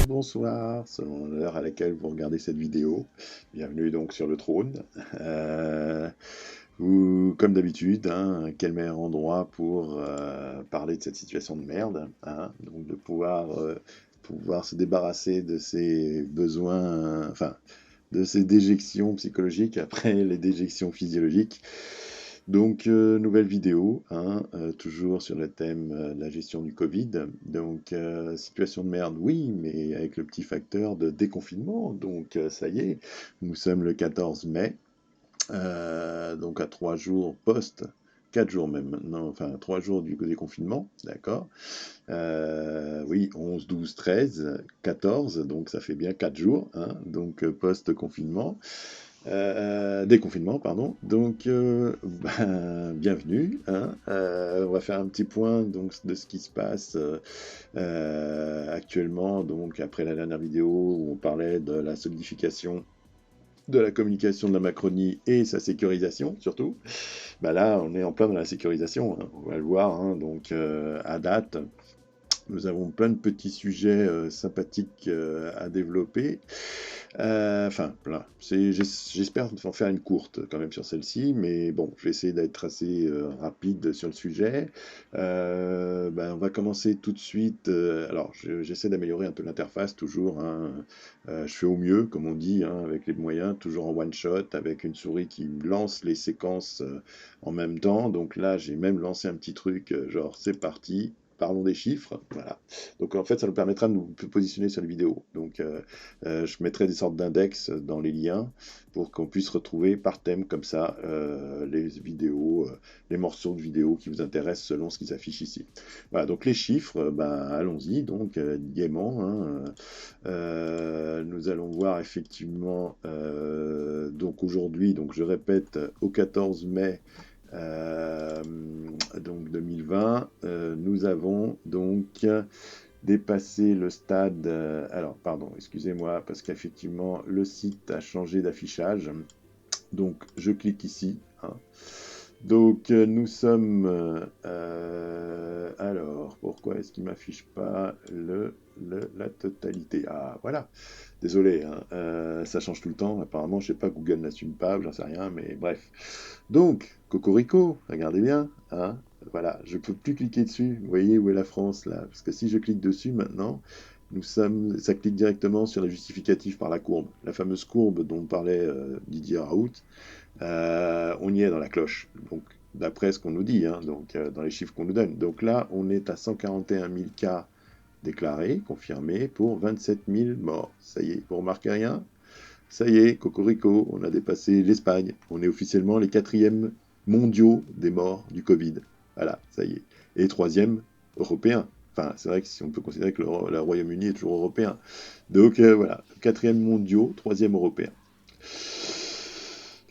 bonsoir, selon l'heure à laquelle vous regardez cette vidéo. Bienvenue donc sur le trône. Euh, comme d'habitude, hein, quel meilleur endroit pour parler de cette situation de merde, hein, donc de pouvoir se débarrasser de ses besoins, enfin, de ces déjections psychologiques après les déjections physiologiques. Donc, nouvelle vidéo, hein, toujours sur le thème de la gestion du Covid. Donc, situation de merde, oui, mais avec le petit facteur de déconfinement. Donc, ça y est, nous sommes le 14 mai, donc à 3 jours 4 jours même maintenant, enfin 3 jours du déconfinement, d'accord. Oui, 11, 12, 13, 14, donc ça fait bien 4 jours, hein, donc post-confinement. Déconfinement, pardon. Donc, bienvenue, hein. On va faire un petit point donc de ce qui se passe actuellement. Donc, après la dernière vidéo où on parlait de la solidification de la communication de la Macronie et sa sécurisation, surtout. Bah là, on est en plein dans la sécurisation, hein. On va le voir, hein. Donc, à date, nous avons plein de petits sujets sympathiques à développer. Enfin, voilà. J'espère en faire une courte quand même sur celle-ci, mais bon, je vais essayer d'être assez rapide sur le sujet. On va commencer tout de suite. Alors, j'essaie d'améliorer un peu l'interface toujours, hein. Je fais au mieux, comme on dit, hein, avec les moyens, toujours en one shot, avec une souris qui lance les séquences en même temps. Donc là, j'ai même lancé un petit truc, genre c'est parti. Parlons des chiffres, voilà. Donc en fait, ça nous permettra de nous positionner sur les vidéos. Donc je mettrai des sortes d'index dans les liens pour qu'on puisse retrouver par thème comme ça les vidéos, les morceaux de vidéos qui vous intéressent selon ce qui s'affiche ici. Voilà, donc les chiffres, allons-y, donc gaiement, hein. Nous allons voir effectivement, donc aujourd'hui, donc je répète, au 14 mai donc 2020, nous avons donc dépassé le stade. Alors, pardon, excusez-moi, parce qu'effectivement, le site a changé d'affichage. Donc, je clique ici, hein. Donc, nous sommes. Alors, pourquoi est-ce qu'il ne m'affiche pas la totalité? Ah, voilà. Désolé, hein, ça change tout le temps. Apparemment, je sais pas, Google n'assume pas, j'en sais rien, mais bref. Donc, Cocorico, regardez bien, hein. Voilà, je peux plus cliquer dessus. Vous voyez où est la France là? Parce que si je clique dessus maintenant, ça clique directement sur le justificatif par la courbe. La fameuse courbe dont parlait Didier Raoult, on y est dans la cloche. Donc, d'après ce qu'on nous dit, hein, donc dans les chiffres qu'on nous donne. Donc là, on est à 141 000 cas déclarés, confirmés, pour 27 000 morts. Ça y est, vous remarquez rien? Ça y est, Cocorico, on a dépassé l'Espagne. On est officiellement les quatrièmes mondiaux des morts du Covid. Voilà, ça y est. Et troisième européen. Enfin, c'est vrai que si on peut considérer que le Royaume-Uni est toujours européen. Donc voilà, quatrième mondiaux, troisième européen.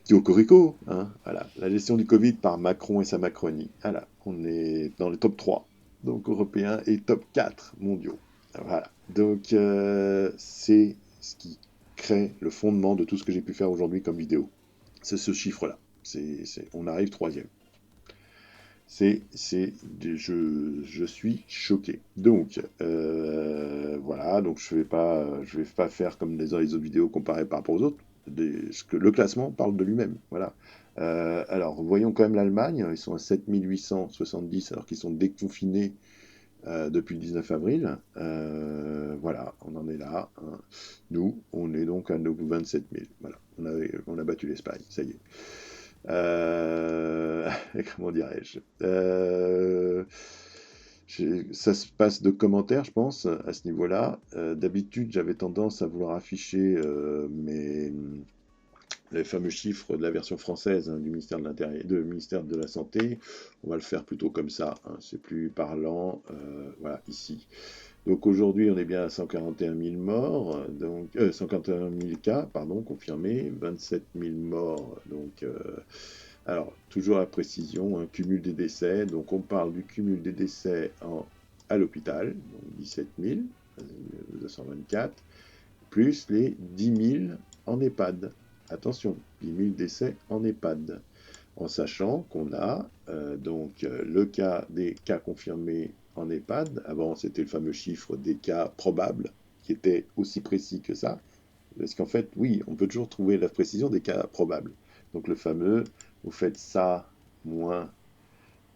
Cocorico, hein, voilà. La gestion du Covid par Macron et sa Macronie. Voilà, on est dans le top 3, donc européen, et top 4 mondiaux. Voilà, donc c'est ce qui crée le fondement de tout ce que j'ai pu faire aujourd'hui comme vidéo. C'est ce chiffre-là. On arrive troisième. Je suis choqué. Donc, voilà, donc je vais pas faire comme les autres vidéos comparées par rapport aux autres. Le classement parle de lui-même. Voilà. Alors, voyons quand même l'Allemagne. Ils sont à 7 870 alors qu'ils sont déconfinés depuis le 19 avril. Voilà, on en est là, hein. Nous, on est donc à nos 27 000. Voilà, on a battu l'Espagne, ça y est. Comment dirais-je? Ça se passe de commentaires, je pense, à ce niveau-là. D'habitude, j'avais tendance à vouloir afficher les fameux chiffres de la version française, hein, du ministère de l'Intérieur, du ministère de la Santé. On va le faire plutôt comme ça, hein, c'est plus parlant. Voilà, ici. Donc aujourd'hui, on est bien à 141 000 morts, donc 141 000 cas, pardon, confirmés, 27 000 morts. Donc, alors toujours la précision, un cumul des décès. Donc on parle du cumul des décès à l'hôpital, donc 17 224, plus les 10 000 en EHPAD. Attention, 10 000 décès en EHPAD, en sachant qu'on a le cas des cas confirmés en EHPAD. Avant, c'était le fameux chiffre des cas probables, qui était aussi précis que ça. Parce qu'en fait, oui, on peut toujours trouver la précision des cas probables. Donc le fameux, vous faites ça moins,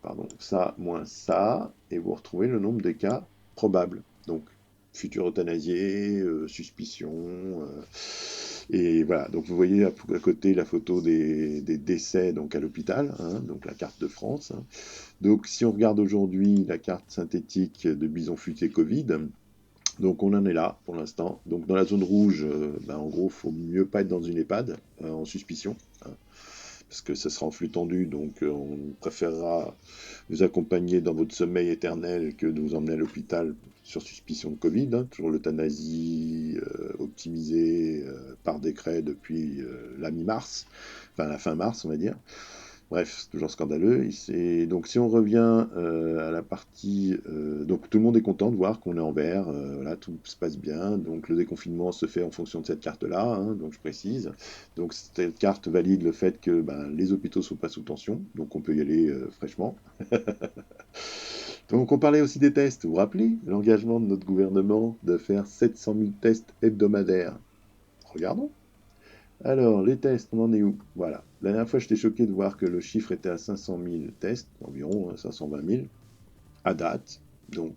pardon, ça moins ça, et vous retrouvez le nombre de cas probables. Donc futur euthanasié, suspicion, et voilà. Donc vous voyez à côté la photo des décès donc à l'hôpital, hein, donc la carte de France, hein. Donc si on regarde aujourd'hui la carte synthétique de Bison Futé Covid, donc on en est là pour l'instant. Donc dans la zone rouge, en gros, il faut mieux pas être dans une EHPAD en suspicion, hein, parce que ça sera en flux tendu, donc on préférera vous accompagner dans votre sommeil éternel que de vous emmener à l'hôpital sur suspicion de Covid, hein, toujours l'euthanasie optimisée par décret depuis la mi-mars, enfin la fin mars on va dire. Bref, c'est toujours scandaleux. Donc si on revient à la partie... donc tout le monde est content de voir qu'on est en vert, voilà, tout se passe bien. Donc le déconfinement se fait en fonction de cette carte-là, hein, donc je précise. Donc cette carte valide le fait que les hôpitaux ne sont pas sous tension, donc on peut y aller fraîchement. Donc on parlait aussi des tests, vous vous rappelez l'engagement de notre gouvernement de faire 700 000 tests hebdomadaires. Regardons. Alors, les tests, on en est où? Voilà. La dernière fois, j'étais choqué de voir que le chiffre était à 500 000 tests, environ 520 000, à date. Donc,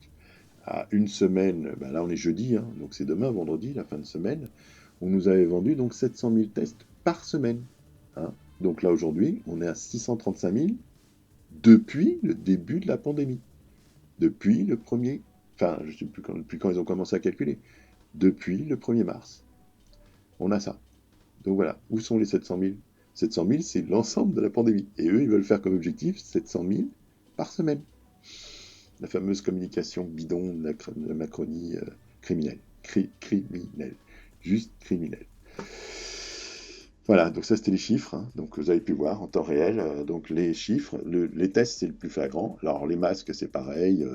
à une semaine, là on est jeudi, hein, donc c'est demain, vendredi, la fin de semaine, on nous avait vendu donc 700 000 tests par semaine, hein. Donc là, aujourd'hui, on est à 635 000 depuis le début de la pandémie. Depuis le premier... Enfin, je ne sais plus depuis quand ils ont commencé à calculer. Depuis le 1er mars. On a ça. Donc voilà, où sont les 700 000? 700 000, c'est l'ensemble de la pandémie. Et eux, ils veulent faire comme objectif 700 000 par semaine. La fameuse communication bidon de la Macronie criminelle. Criminelle. Juste criminelle. Voilà, donc ça c'était les chiffres, hein. Donc vous avez pu voir en temps réel. Donc les chiffres, les tests c'est le plus flagrant. Alors les masques c'est pareil.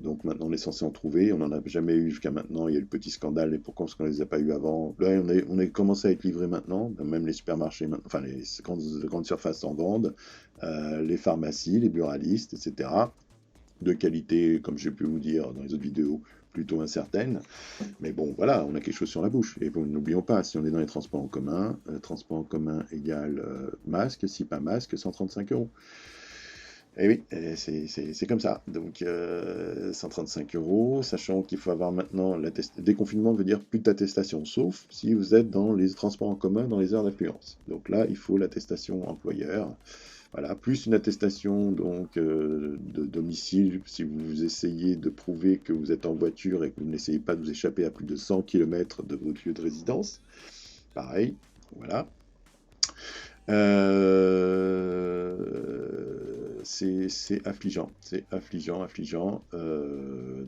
Donc maintenant on est censé en trouver. On n'en a jamais eu jusqu'à maintenant. Il y a eu le petit scandale. Et pourquoi est-ce qu'on ne les a pas eu avant? Là on est commencé à être livré maintenant. Même les supermarchés, enfin les grandes surfaces en vendent. Les pharmacies, les buralistes, etc. De qualité, comme j'ai pu vous dire dans les autres vidéos, plutôt incertaine. Mais bon, voilà, on a quelque chose sur la bouche. Et bon, n'oublions pas, si on est dans les transports en commun égale masque, si pas masque, 135 euros. Et oui, c'est comme ça. Donc, 135 euros, sachant qu'il faut avoir maintenant déconfinement veut dire plus d'attestation, sauf si vous êtes dans les transports en commun dans les heures d'affluence. Donc là, il faut l'attestation employeur. Voilà, plus une attestation donc de domicile si vous essayez de prouver que vous êtes en voiture et que vous n'essayez pas de vous échapper à plus de 100 km de votre lieu de résidence. Pareil, voilà. C'est affligeant, affligeant.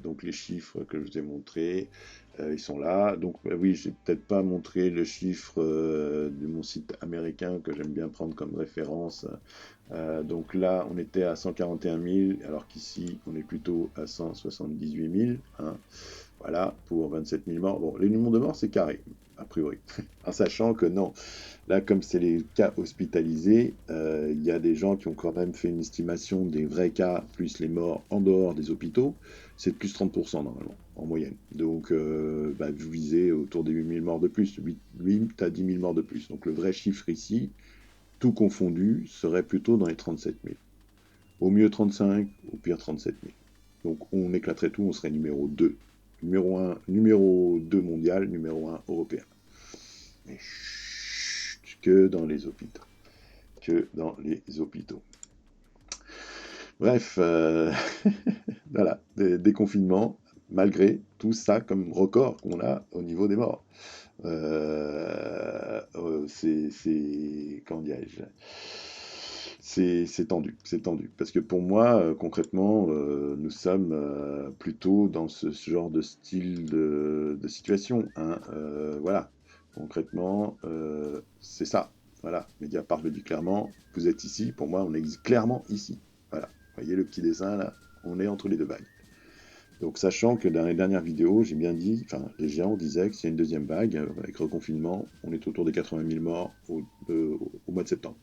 Donc les chiffres que je vous ai montrés, ils sont là. Donc oui, j'ai peut-être pas montré le chiffre de mon site américain que j'aime bien prendre comme référence. Donc là, on était à 141 000, alors qu'ici, on est plutôt à 178 000. Hein. Voilà, pour 27 000 morts. Bon, les nombres de morts, c'est carré, a priori. En sachant que non, là, comme c'est les cas hospitalisés, il y a des gens qui ont quand même fait une estimation des vrais cas, plus les morts en dehors des hôpitaux, c'est de plus 30% normalement, en moyenne. Donc, vous visez autour des 8 000 morts de plus, 8 à 10 000 morts de plus. Donc, le vrai chiffre ici, tout confondu, serait plutôt dans les 37 000. Au mieux 35, au pire 37 000. Donc on éclaterait tout, on serait numéro 2. Numéro 2 mondial, numéro 1 européen. Mais chut, que dans les hôpitaux. Que dans les hôpitaux. Bref, voilà, des confinements, malgré tout ça comme record qu'on a au niveau des morts. Comment dirais-je, c'est tendu, c'est tendu. Parce que pour moi, concrètement, nous sommes plutôt dans ce genre de style de situation, hein. Voilà, concrètement, c'est ça. Voilà, Mediapart le dit clairement, vous êtes ici, pour moi, on est clairement ici. Voilà, vous voyez le petit dessin là, on est entre les deux vagues. Donc, sachant que dans les dernières vidéos, j'ai bien dit, enfin, les géants disaient que s'il y a une deuxième vague, avec reconfinement, on est autour des 80 000 morts au mois de septembre.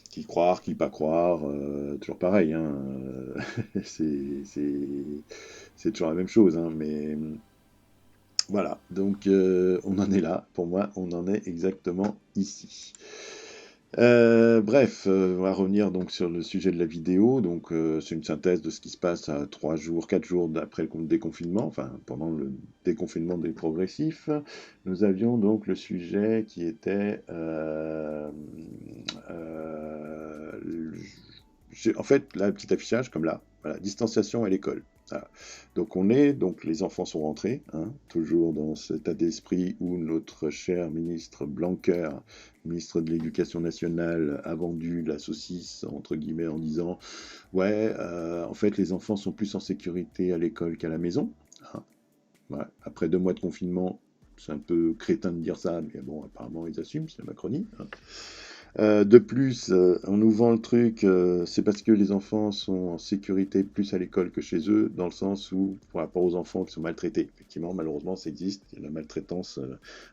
Qui croire, qui pas croire, toujours pareil, hein. C'est toujours la même chose, hein, mais Voilà, donc on en est là. Pour moi, on en est exactement ici. Bref, on va revenir donc sur le sujet de la vidéo. Donc, c'est une synthèse de ce qui se passe à 3 jours, 4 jours d'après le déconfinement, enfin pendant le déconfinement des progressifs. Nous avions donc le sujet qui était, euh, en fait, là, petit affichage comme là, voilà, distanciation à l'école. Voilà. Donc les enfants sont rentrés, hein, toujours dans cet état d'esprit où notre cher ministre Blanquer, ministre de l'Éducation nationale, a vendu la saucisse, entre guillemets, en disant, ouais, en fait, les enfants sont plus en sécurité à l'école qu'à la maison. Hein. Ouais. Après 2 mois de confinement, c'est un peu crétin de dire ça, mais bon, apparemment, ils assument, c'est la Macronie. Hein. De plus, on nous vend le truc, c'est parce que les enfants sont en sécurité plus à l'école que chez eux, dans le sens où, par rapport aux enfants qui sont maltraités, effectivement, malheureusement, ça existe, il y a la maltraitance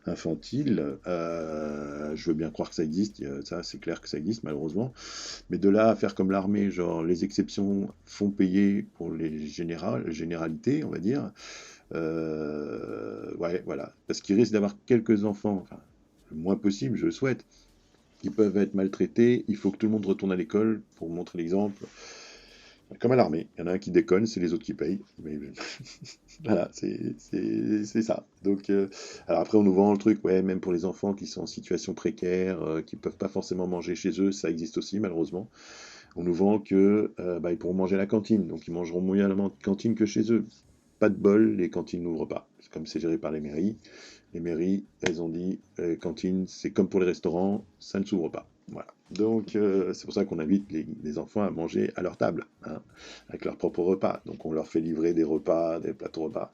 infantile, je veux bien croire que ça existe, ça c'est clair que ça existe, malheureusement, mais de là à faire comme l'armée, genre les exceptions font payer pour les généralités, on va dire, ouais, voilà, parce qu'il risque d'avoir quelques enfants, enfin, le moins possible, je le souhaite, qui peuvent être maltraités. Il faut que tout le monde retourne à l'école pour montrer l'exemple. Comme à l'armée, il y en a un qui déconne, c'est les autres qui payent. Mais voilà, c'est ça. Donc, alors après, on nous vend le truc, ouais, même pour les enfants qui sont en situation précaire, qui peuvent pas forcément manger chez eux, ça existe aussi, malheureusement. On nous vend que bah, ils pourront manger à la cantine, donc ils mangeront moins à la cantine que chez eux. Pas de bol, les cantines n'ouvrent pas. C'est comme c'est géré par les mairies. Les mairies, elles ont dit, cantine, c'est comme pour les restaurants, ça ne s'ouvre pas. Voilà. Donc, c'est pour ça qu'on invite les enfants à manger à leur table, hein, avec leur propre repas. Donc, on leur fait livrer des repas, des plateaux repas.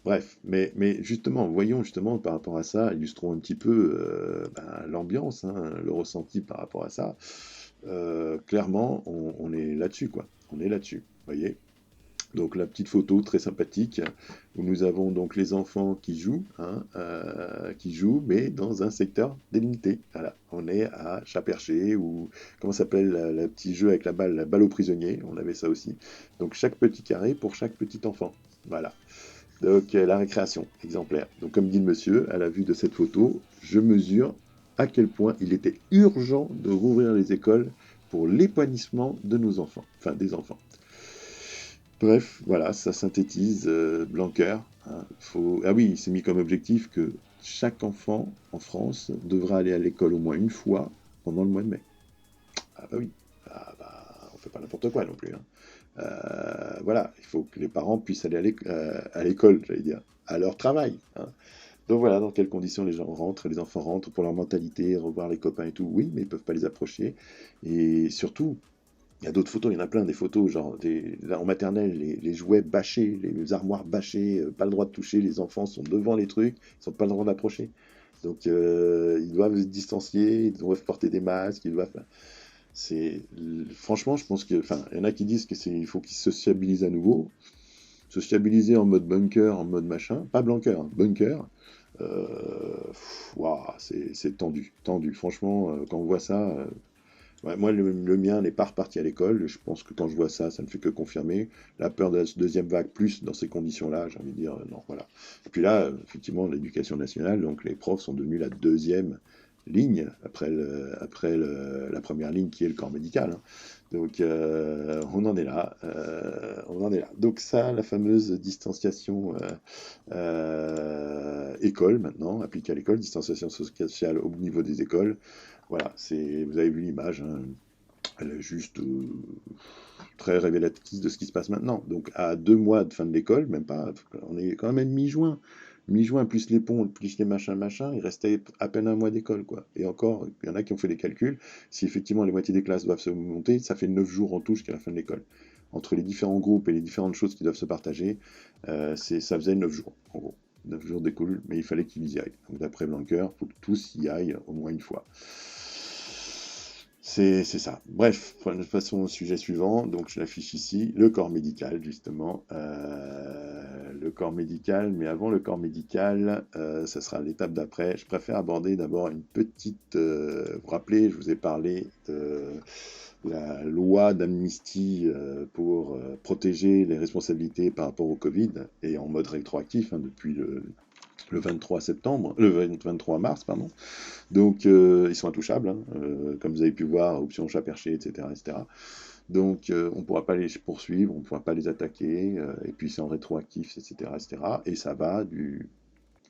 Bref, mais justement, voyons justement par rapport à ça, illustrons un petit peu ben, l'ambiance, hein, le ressenti par rapport à ça. Clairement, on est là-dessus, quoi. On est là-dessus, voyez. Donc la petite photo très sympathique où nous avons donc les enfants hein, qui jouent, mais dans un secteur délimité. Voilà, on est à Chat-Perché ou comment s'appelle le petit jeu avec la balle aux prisonniers. On avait ça aussi. Donc chaque petit carré pour chaque petit enfant. Voilà. Donc la récréation exemplaire. Donc comme dit le monsieur, à la vue de cette photo, je mesure à quel point il était urgent de rouvrir les écoles pour l'épanouissement de nos enfants, enfin des enfants. Bref, voilà, ça synthétise Blanquer. Hein, ah oui, il s'est mis comme objectif que chaque enfant en France devra aller à l'école au moins une fois pendant le mois de mai. Ah bah oui, ah bah, on fait pas n'importe quoi non plus. Hein. Voilà, il faut que les parents puissent aller à l'école, j'allais dire, à leur travail. Hein. Donc voilà, dans quelles conditions les gens rentrent, les enfants rentrent pour leur mentalité, revoir les copains et tout. Oui, mais ils peuvent pas les approcher. Et surtout, il y a d'autres photos, il y en a plein des photos, genre là, en maternelle, les jouets bâchés, les armoires bâchées, pas le droit de toucher, les enfants sont devant les trucs, ils n'ont pas le droit d'approcher. Donc ils doivent se distancier, ils doivent porter des masques, ils doivent. C'est franchement, je pense que, enfin, il y en a qui disent que il faut qu'ils se sociabilisent à nouveau, sociabiliser en mode bunker, en mode machin, pas bunker, hein, bunker. Waouh, c'est tendu, tendu. Franchement, quand on voit ça, ouais, moi, le mien n'est pas reparti à l'école. Je pense que quand je vois ça, ça ne fait que confirmer la peur de la deuxième vague, plus dans ces conditions-là, j'ai envie de dire, non, voilà. Et puis là, effectivement, l'éducation nationale, donc les profs sont devenus la deuxième ligne la première ligne qui est le corps médical. Hein. Donc, on en est là. On en est là. Donc ça, la fameuse distanciation école maintenant, appliquée à l'école, distanciation sociale au niveau des écoles. Voilà, vous avez vu l'image, hein, elle est juste très révélatrice de ce qui se passe maintenant. Donc à 2 mois de fin de l'école, même pas, on est quand même mi-juin. Mi-juin, plus les ponts, plus les machins, machins, il restait à peine un mois d'école, quoi. Et encore, il y en a qui ont fait des calculs. Si effectivement les moitiés des classes doivent se monter, ça fait 9 jours en tout jusqu'à la fin de l'école. Entre les différents groupes et les différentes choses qui doivent se partager, ça faisait 9 jours, en gros. 9 jours d'école, mais il fallait qu'ils y aillent. Donc d'après Blanquer, il faut que tous y aillent au moins une fois. C'est ça. Bref, passons au sujet suivant. Donc, je l'affiche ici, le corps médical, justement. Le corps médical, mais avant le corps médical, ça sera l'étape d'après. Je préfère aborder d'abord une petite. Vous vous rappelez, je vous ai parlé de la loi d'amnistie pour protéger les responsabilités par rapport au Covid, et en mode rétroactif, hein, depuis le 23 septembre, le 23 mars, pardon. Donc, ils sont intouchables, hein, comme vous avez pu voir, option chat perché, etc., etc. Donc, on ne pourra pas les poursuivre, on ne pourra pas les attaquer, et puis c'est en rétroactif, etc., etc. Et ça va du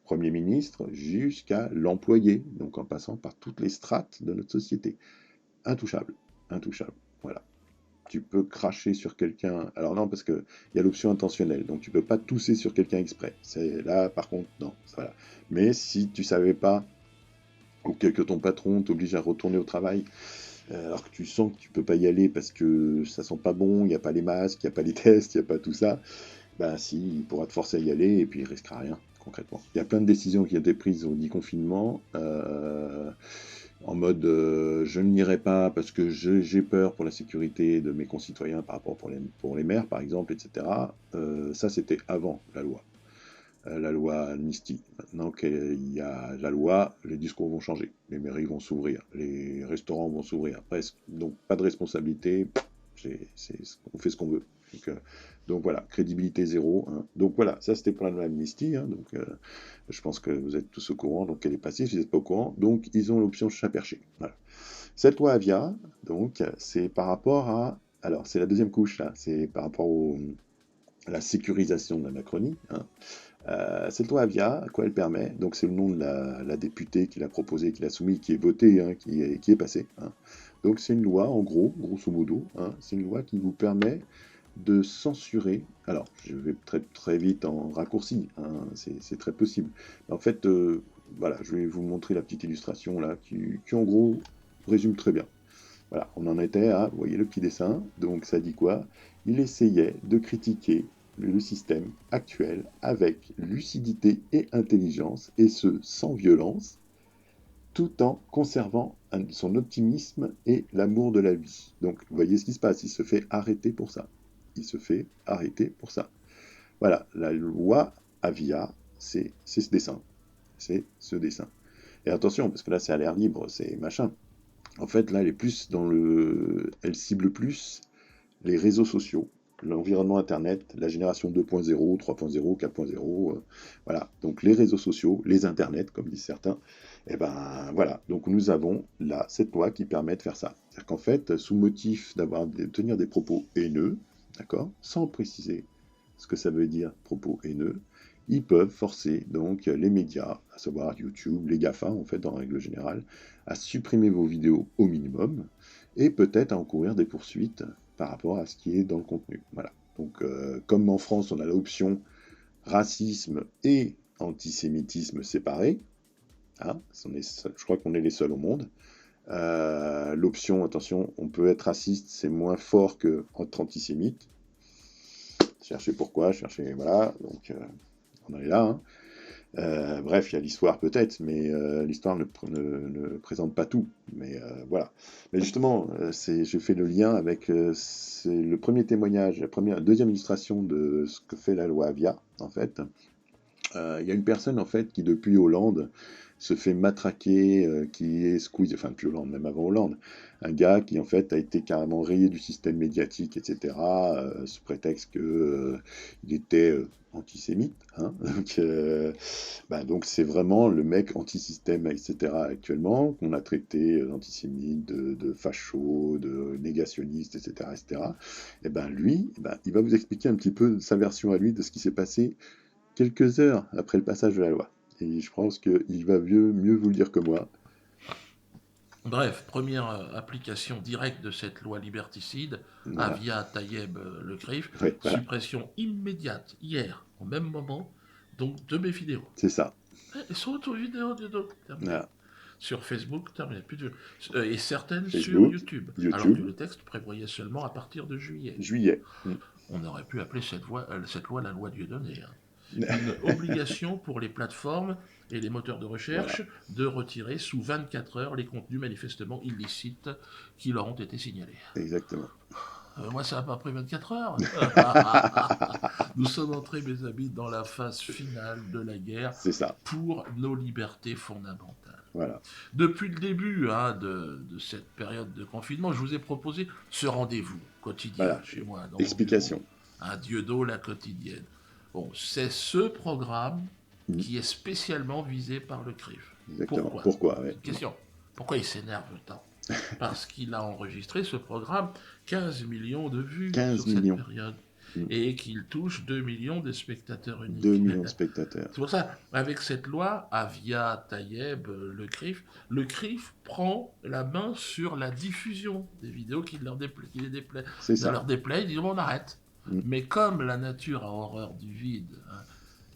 Premier ministre jusqu'à l'employé, donc en passant par toutes les strates de notre société. Intouchable, intouchable, voilà. Tu peux cracher sur quelqu'un. Alors non, parce qu'il y a l'option intentionnelle, donc tu peux pas tousser sur quelqu'un exprès. C'est là, par contre, non. Voilà. Mais si tu savais pas, ou que ton patron t'oblige à retourner au travail, alors que tu sens que tu peux pas y aller parce que ça sent pas bon, il n'y a pas les masques, il n'y a pas les tests, il n'y a pas tout ça, ben si, il pourra te forcer à y aller et puis il risquera rien, concrètement. Il y a plein de décisions qui ont été prises au dit confinement, en mode je n'irai pas parce que j'ai peur pour la sécurité de mes concitoyens par rapport pour les maires, par exemple, etc. Ça, c'était avant la loi Amnesty. Maintenant qu'il y a la loi, les discours vont changer. Les mairies vont s'ouvrir, les restaurants vont s'ouvrir. Presque. Donc pas de responsabilité, on fait ce qu'on veut. Donc voilà, crédibilité zéro. Hein. Donc voilà, ça c'était pour la loi Amnesty. Hein. Donc je pense que vous êtes tous au courant. Donc elle est passée, si vous n'êtes pas au courant. Donc ils ont l'option chat perché. Voilà. Cette loi Avia, donc c'est par rapport à... Alors c'est la deuxième couche là, c'est par rapport à la sécurisation de la Macronie. Hein. Cette loi Avia, à quoi elle permet? Donc c'est le nom de la députée qui l'a proposé, qui l'a soumis, qui est votée, hein, qui est passée. Hein. Donc c'est une loi, en gros, grosso modo, hein, c'est une loi qui vous permet de censurer. Alors, je vais très, très vite en raccourci, hein, c'est très possible. En fait, voilà, je vais vous montrer la petite illustration là, qui en gros résume très bien. Voilà, on en était à, vous voyez le petit dessin, donc ça dit quoi? Il essayait de critiquer le système actuel avec lucidité et intelligence, et ce sans violence, tout en conservant son optimisme et l'amour de la vie. Donc, vous voyez ce qui se passe, il se fait arrêter pour ça. Il se fait arrêter pour ça. Voilà, la loi Avia, c'est ce dessin. C'est ce dessin. Et attention, parce que là, c'est à l'air libre, c'est machin. En fait, là, elle cible plus les réseaux sociaux, l'environnement Internet, la génération 2.0, 3.0, 4.0, voilà. Donc les réseaux sociaux, les Internets, comme disent certains, et ben voilà. Donc nous avons là cette loi qui permet de faire ça. C'est-à-dire qu'en fait, sous motif de tenir des propos haineux, d'accord, sans préciser ce que ça veut dire propos haineux, ils peuvent forcer donc les médias, à savoir YouTube, les GAFA en fait en règle générale, à supprimer vos vidéos au minimum et peut-être à encourir des poursuites par rapport à ce qui est dans le contenu. Voilà. Donc comme en France on a l'option racisme et antisémitisme séparés, hein, je crois qu'on est les seuls au monde. L'option, attention, on peut être raciste, c'est moins fort que être antisémite. Cherchez pourquoi, cherchez, voilà, donc on en est là. Hein. Bref, il y a l'histoire peut-être, mais l'histoire ne présente pas tout. Mais voilà. Mais justement, je fais le lien avec c'est le premier témoignage, deuxième illustration de ce que fait la loi Avia, en fait. Il y a une personne, en fait, qui depuis Hollande se fait matraquer, qui est squeeze, enfin depuis Hollande, même avant Hollande, un gars qui en fait a été carrément rayé du système médiatique, etc., sous prétexte que il était antisémite, hein, donc c'est vraiment le mec anti-système, etc., actuellement, qu'on a traité d'antisémite, de facho, de négationniste, etc., etc., et ben lui, il va vous expliquer un petit peu sa version à lui de ce qui s'est passé quelques heures après le passage de la loi. Et je pense qu'il va mieux vous le dire que moi. Bref, première application directe de cette loi liberticide, Voilà. Avia Tayeb Le Grif, Ouais, voilà. suppression immédiate, hier, au même moment, donc de mes vidéos. C'est ça. Elles sont autres vidéos, dis donc, terminé. Voilà. Sur Facebook, terminé, plus de... et certaines sur Facebook, YouTube, alors que YouTube, le texte prévoyait seulement à partir de juillet. juillet. On aurait pu appeler cette loi la loi Dieudonné. Hein. Une obligation pour les plateformes et les moteurs de Voilà. recherche de retirer sous 24 heures les contenus manifestement illicites qui leur ont été signalés. Exactement. Moi, ça n'a pas pris 24 heures. Nous sommes entrés, mes amis, dans la phase finale de la guerre C'est ça. pour nos libertés fondamentales. Voilà. Depuis le début de cette période de confinement, je vous ai proposé ce rendez-vous quotidien Voilà. chez moi, dans mon bureau. Explication. Un Dieudo, la quotidienne. Bon, c'est ce programme qui est spécialement visé par le CRIF. Exactement. Pourquoi? Pourquoi, ouais. C'est une question. Pourquoi il s'énerve tant? Parce qu'il a enregistré ce programme 15 millions de vues 15 sur cette millions. période Mm. et qu'il touche 2 millions de spectateurs 2 uniques. millions de spectateurs. C'est pour ça, avec cette loi, Avia, Tayeb, le CRIF prend la main sur la diffusion des vidéos qui leur déplaît. C'est Ça ça. leur déplaît, ils disent on arrête. Mm. Mais comme la nature a horreur du vide, hein,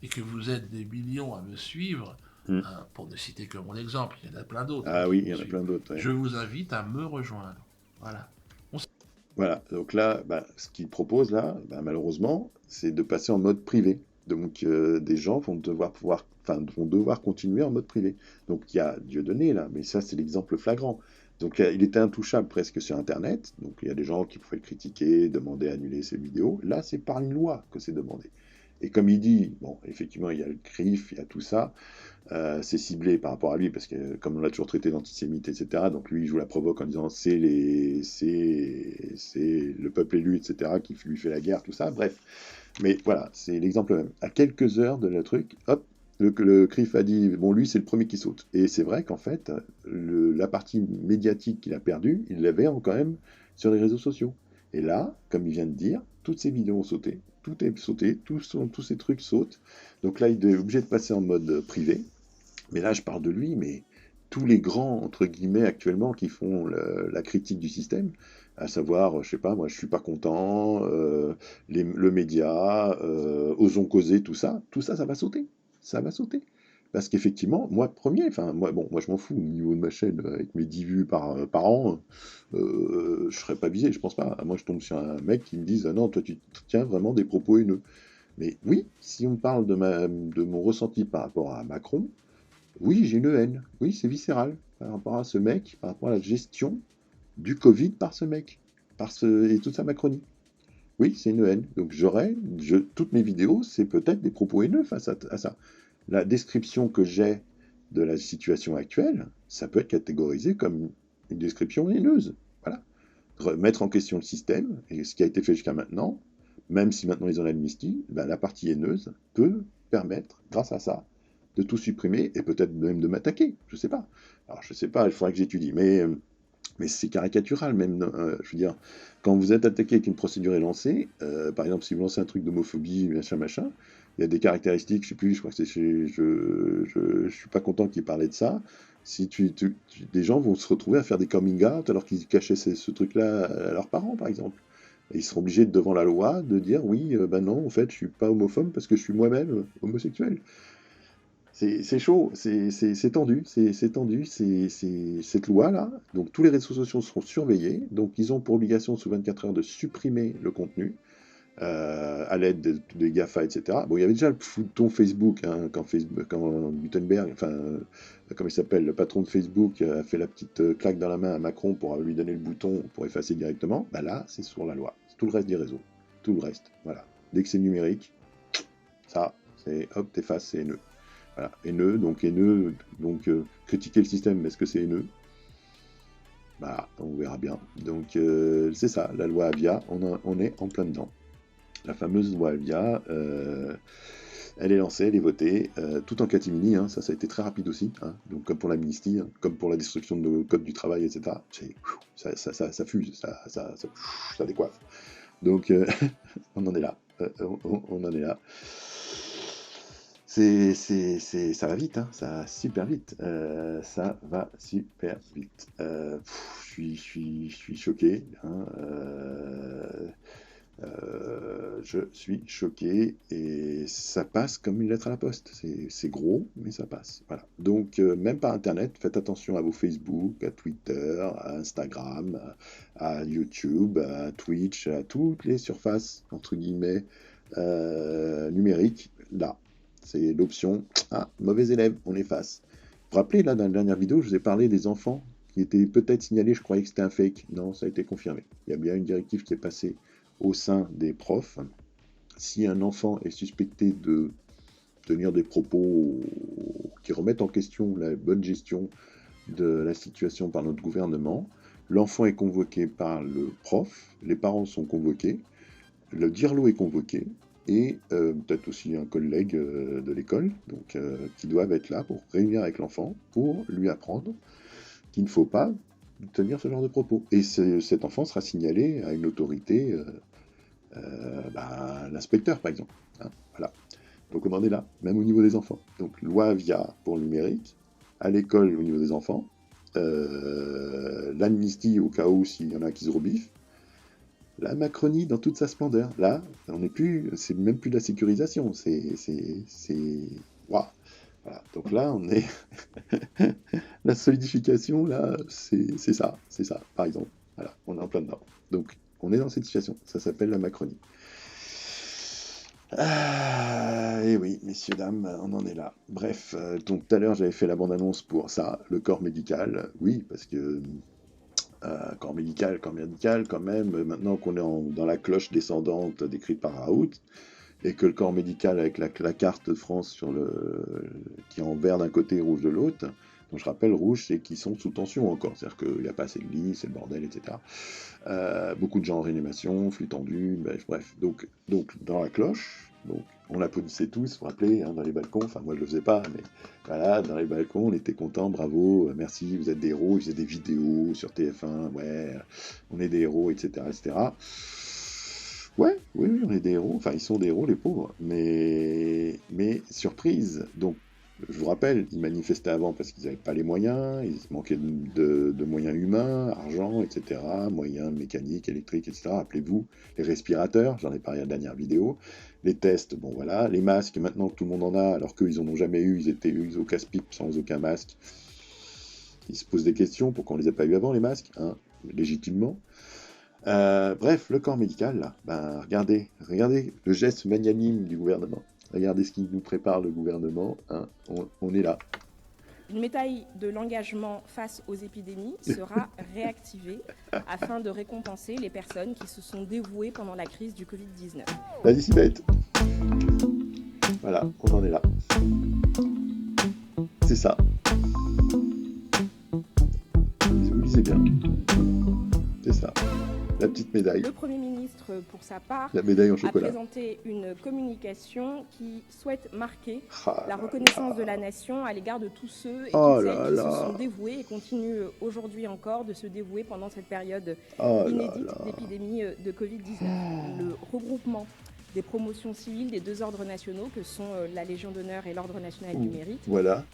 et que vous êtes des millions à me suivre, Mm. pour ne citer que mon exemple, il y en a plein d'autres. Ah oui, il y en a plein d'autres. Ouais. Je vous invite à me rejoindre. Voilà. Voilà, donc là, ce qu'il propose là, malheureusement, c'est de passer en mode privé. Donc des gens vont devoir continuer en mode privé. Donc il y a Dieudonné là, mais ça c'est l'exemple flagrant. Donc il était intouchable presque sur Internet. Donc il y a des gens qui pouvaient le critiquer, demander à annuler ses vidéos. Là, c'est par une loi que c'est demandé. Et comme il dit, bon, effectivement, il y a le CRIF, il y a tout ça. C'est ciblé par rapport à lui, parce que comme on l'a toujours traité d'antisémite, etc., donc lui il joue la provoque en disant c'est le peuple élu, etc., qui lui fait la guerre, tout ça, bref. Mais voilà, c'est l'exemple même. À quelques heures de le truc, hop, le CRIF a dit, bon lui c'est le premier qui saute. Et c'est vrai qu'en fait, la partie médiatique qu'il a perdue, il l'avait quand même sur les réseaux sociaux. Et là, comme il vient de dire, toutes ces vidéos ont sauté, tout est sauté, tous ces trucs sautent. Donc là, il est obligé de passer en mode privé. Mais là, je parle de lui, mais tous les grands, entre guillemets, actuellement, qui font la critique du système, à savoir, je sais pas, moi, je suis pas content, le média, osons causer, tout ça, ça va sauter. Ça va sauter. Parce qu'effectivement, moi, premier, enfin, moi, je m'en fous, au niveau de ma chaîne, avec mes 10 vues par an, je serais pas visé, je pense pas. Moi, je tombe sur un mec qui me dise, ah non, toi, tu tiens vraiment des propos haineux. Mais oui, si on parle de mon ressenti par rapport à Macron, oui, j'ai une haine. Oui, c'est viscéral par rapport à ce mec, par rapport à la gestion du Covid par ce mec, et toute sa Macronie. Oui, c'est une haine. Donc toutes mes vidéos, c'est peut-être des propos haineux face à ça. La description que j'ai de la situation actuelle, ça peut être catégorisé comme une description haineuse. Voilà. Remettre en question le système, et ce qui a été fait jusqu'à maintenant, même si maintenant ils ont l'amnistie, la partie haineuse peut permettre, grâce à ça, de tout supprimer et peut-être même de m'attaquer. Je sais pas. Alors je sais pas, il faudrait que j'étudie. Mais c'est caricatural même. Je veux dire, quand vous êtes attaqué et qu'une procédure est lancée, par exemple si vous lancez un truc d'homophobie, machin, il y a des caractéristiques, je sais plus, je crois que c'est je suis pas content qu'il parlait de ça. Si des gens vont se retrouver à faire des coming out alors qu'ils cachaient ce truc-là à leurs parents, par exemple. Et ils seront obligés, devant la loi, de dire oui, ben non, en fait, je suis pas homophobe parce que je suis moi-même homosexuel. C'est chaud, c'est tendu, c'est tendu, cette loi-là. Donc tous les réseaux sociaux seront surveillés. Donc ils ont pour obligation sous 24 heures de supprimer le contenu à l'aide des GAFA, etc. Bon, il y avait déjà le bouton Facebook, hein, quand Gutenberg, enfin, comment il s'appelle, le patron de Facebook a fait la petite claque dans la main à Macron pour lui donner le bouton pour effacer directement. Bah là, c'est sur la loi. C'est tout le reste des réseaux. Tout le reste. Voilà. Dès que c'est numérique, ça, c'est hop, t'effaces, c'est haineux. Voilà. Haineux, donc critiquer le système, est-ce que c'est haineux? Bah, on verra bien. Donc c'est ça, la loi Avia, on est en plein dedans. La fameuse loi Avia, elle est lancée, elle est votée, tout en catimini, hein, ça a été très rapide aussi, hein, donc comme pour l'amnistie, hein, comme pour la destruction de nos codes du travail, etc. Ça fuse, ça décoiffe. Donc on en est là, on en est là. Ça va vite, hein, ça va super vite. Ça va super vite. Je suis choqué. Hein, je suis choqué et ça passe comme une lettre à la poste. C'est gros, mais ça passe. Voilà. Donc, même par Internet, faites attention à vos Facebook, à Twitter, à Instagram, à YouTube, à Twitch, à toutes les surfaces, entre guillemets, numériques. Là, c'est l'option mauvais élève, on efface. Vous vous rappelez, là, dans la dernière vidéo, je vous ai parlé des enfants qui étaient peut-être signalés, je croyais que c'était un fake. Non, ça a été confirmé. Il y a bien une directive qui est passée au sein des profs. Si un enfant est suspecté de tenir des propos qui remettent en question la bonne gestion de la situation par notre gouvernement, l'enfant est convoqué par le prof, les parents sont convoqués, le DIRLO est convoqué, et peut-être aussi un collègue de l'école, donc qui doivent être là pour réunir avec l'enfant, pour lui apprendre qu'il ne faut pas tenir ce genre de propos. Et cet enfant sera signalé à une autorité, l'inspecteur par exemple. Hein, voilà. Donc on en est là, même au niveau des enfants. Donc loi via pour le numérique, à l'école au niveau des enfants, l'amnistie au cas où s'il y en a qui se rebiffent, la Macronie dans toute sa splendeur. Là, on n'est plus, c'est même plus de la sécurisation, waouh. Voilà. Donc là, on est la solidification. Là, c'est ça, par exemple. Voilà, on est en plein dedans. Donc, on est dans cette situation. Ça s'appelle la Macronie. Et oui, messieurs, dames, on en est là. Bref, donc tout à l'heure, j'avais fait la bande-annonce pour ça, le corps médical. Oui, parce que corps médical, quand même, maintenant qu'on est dans la cloche descendante décrite par Raoult, et que le corps médical avec la carte de France qui est en vert d'un côté et rouge de l'autre, donc je rappelle, rouge, c'est qu'ils sont sous tension encore, c'est-à-dire qu'il n'y a pas assez de lits, c'est le bordel, etc. Beaucoup de gens en réanimation, flux tendu, bref. Donc dans la cloche, donc, on applaudissait tous, vous vous rappelez, hein, dans les balcons, enfin moi je le faisais pas, mais voilà, dans les balcons, on était contents, bravo, merci, vous êtes des héros, ils faisaient des vidéos sur TF1, ouais, on est des héros, etc., etc. Ouais, oui, on est des héros, enfin ils sont des héros les pauvres, mais surprise, donc je vous rappelle, ils manifestaient avant parce qu'ils n'avaient pas les moyens, ils manquaient de moyens humains, argent, etc., moyens mécaniques, électriques, etc. Rappelez-vous, les respirateurs, j'en ai parlé à la dernière vidéo, les tests, bon voilà, les masques, maintenant que tout le monde en a, alors qu'eux ils en ont jamais eu, ils étaient au casse-pipe sans aucun masque. Ils se posent des questions, pourquoi on les a pas eu avant les masques, hein, légitimement. Bref, le corps médical, là, regardez le geste magnanime du gouvernement. Regardez ce qui nous prépare le gouvernement, hein, on est là. Une médaille de l'engagement face aux épidémies sera réactivée afin de récompenser les personnes qui se sont dévouées pendant la crise du Covid-19. Vas-y, Sibeth. Voilà, on en est là. C'est ça. Vous lisez bien. C'est ça. La petite médaille. Le Premier ministre, pour sa part, la médaille en a chocolat. présenté une communication qui souhaite marquer la reconnaissance de la nation à l'égard de tous ceux et toutes celles qui se sont dévoués et continuent aujourd'hui encore de se dévouer pendant cette période inédite d'épidémie de Covid-19. Le regroupement des promotions civiles des deux ordres nationaux que sont la Légion d'honneur et l'Ordre national du mérite,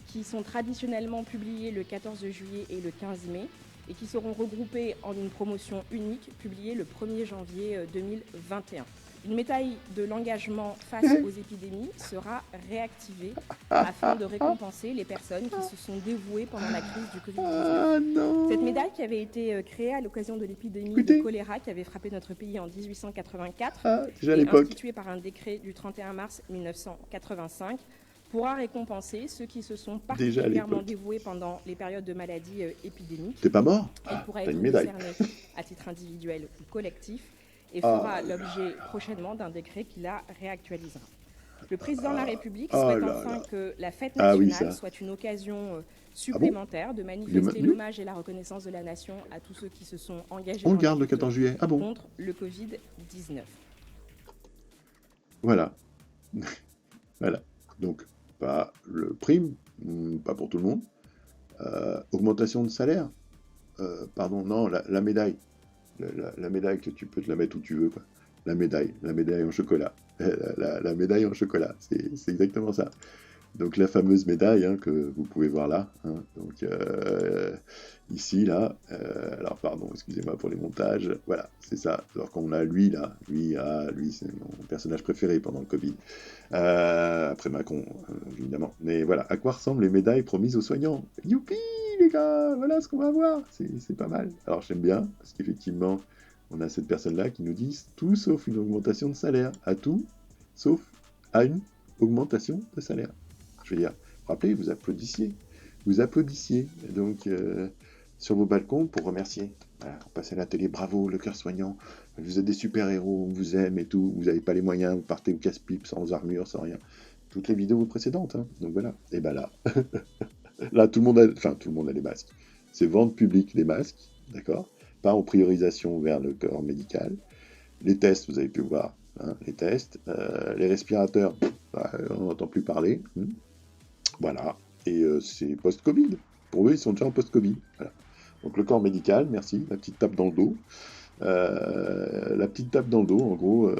qui sont traditionnellement publiés le 14 juillet et le 15 mai, et qui seront regroupés en une promotion unique publiée le 1er janvier 2021. Une médaille de l'engagement face aux épidémies sera réactivée afin de récompenser les personnes qui se sont dévouées pendant la crise du Covid-19. Cette médaille qui avait été créée à l'occasion de l'épidémie de choléra qui avait frappé notre pays en 1884 et instituée par un décret du 31 mars 1985, pourra récompenser ceux qui se sont particulièrement dévoués pendant les périodes de maladies épidémiques. T'es pas mort ? Elle pourra être décernée à titre individuel ou collectif et fera l'objet prochainement d'un décret qui la réactualisera. Le président de la République souhaite enfin que la fête nationale soit une occasion supplémentaire de manifester l'hommage et la reconnaissance de la nation à tous ceux qui se sont engagés On le garde le 14 juillet. Contre le Covid-19. Voilà. Voilà. Donc, pas le prime, pas pour tout le monde. Augmentation de salaire. Pardon, non, la médaille. La médaille que tu peux te la mettre où tu veux, quoi. La médaille en chocolat. La médaille en chocolat, c'est exactement ça. Donc la fameuse médaille hein, que vous pouvez voir là. Hein, donc ici, là. Alors pardon, excusez-moi pour les montages. Voilà, c'est ça. Alors qu'on a lui là, lui c'est mon personnage préféré pendant le Covid. Après Macron, évidemment. Mais voilà, à quoi ressemblent les médailles promises aux soignants ? Youpi les gars, voilà ce qu'on va voir. C'est pas mal. Alors j'aime bien, parce qu'effectivement, on a cette personne-là qui nous dit tout sauf une augmentation de salaire. À tout, sauf à une augmentation de salaire. Je veux dire, rappelez, vous applaudissiez. Donc, sur vos balcons pour remercier. Voilà, vous passez à la télé, bravo, le cœur soignant. Vous êtes des super-héros, on vous aime et tout. Vous n'avez pas les moyens, vous partez au casse-pipe, sans armure, sans rien. Toutes les vidéos précédentes. Hein. Donc voilà. Et ben là, là, tout le monde a les masques. C'est vente publique des masques, d'accord ? Pas en priorisation vers le corps médical. Les tests, vous avez pu voir, hein, les tests. Les respirateurs, on n'entend plus parler. Voilà. Et c'est post-Covid. Pour eux, ils sont déjà en post-Covid. Voilà. Donc le corps médical, merci, la petite tape dans le dos. La petite tape dans le dos, en gros,